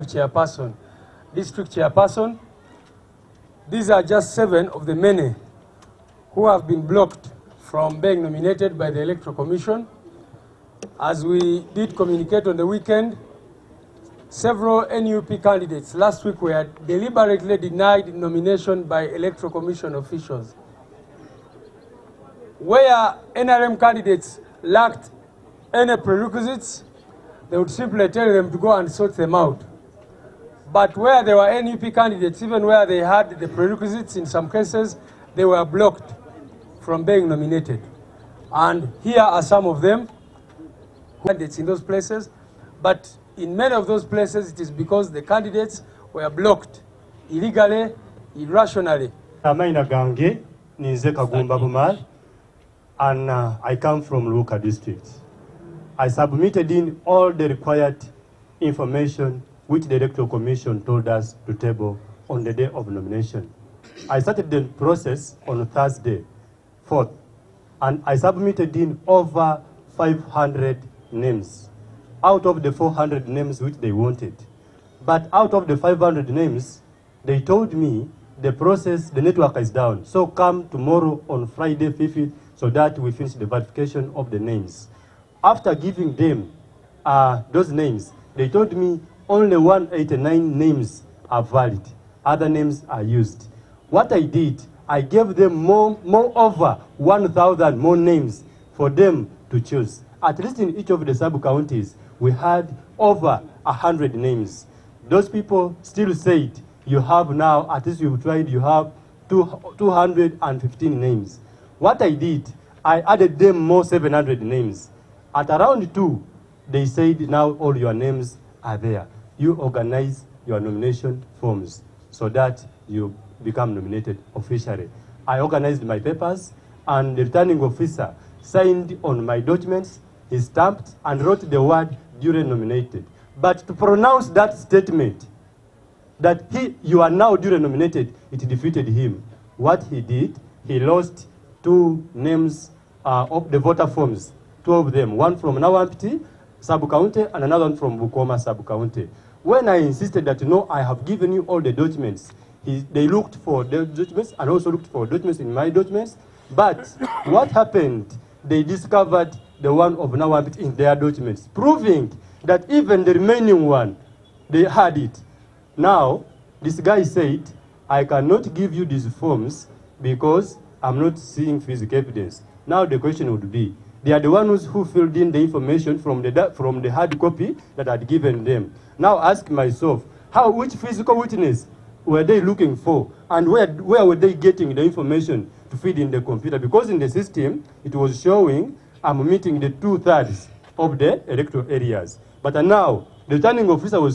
Chairperson, district chairperson. These are just 7 of the many who have been blocked from being nominated by the Electoral Commission. As we did communicate on the weekend, several NUP candidates last week were deliberately denied nomination by Electoral Commission officials. Where NRM candidates lacked any prerequisites, they would simply tell them to go and sort them out. But where there were NUP candidates, even where they had the prerequisites, in some cases, they were blocked from being nominated. And here are some of them, candidates in those places. But in many of those places, it is because the candidates were blocked illegally, irrationally. Amaina gange ninze Kagumba Bumal, and I come from Luka district. I submitted in all the required information which the Electoral Commission told us to table on the day of nomination. I started the process on Thursday, 4th, and I submitted in over 500 names out of the 400 names which they wanted. But out of the 500 names, they told me the process, the network is down. So come tomorrow on Friday, 5th, so that we finish the verification of the names. After giving them those names, they told me only 189 names are valid. Other names are used. What I did, I gave them more over 1,000 more names for them to choose. At least in each of the sub-counties, we had over 100 names. Those people still said, you have now, at least you've tried, you have 215 names. What I did, I added them more 700 names. At around 2, they said, now all your names are there. You organize your nomination forms so that you become nominated officially. I organized my papers, and the returning officer signed on my documents, he stamped and wrote the word duly nominated. But to pronounce that statement, that you are now duly nominated, it defeated him. What he did, he lost 2 names of the voter forms, 2 of them, one from Nawampiti sub-county and another one from Bukoma sub-county. When I insisted that, no, I have given you all the documents, they looked for the documents and also looked for documents in my documents. But what happened? They discovered the one of Nawampiti in their documents, proving that even the remaining one, they had it. Now, this guy said, I cannot give you these forms because I'm not seeing physical evidence. Now the question would be, they are the ones who filled in the information from the hard copy that I had given them. Now ask myself, which physical witness were they looking for? And where were they getting the information to feed in the computer? Because in the system, it was showing I'm meeting the 2/3 of the electoral areas. But now, the returning officer was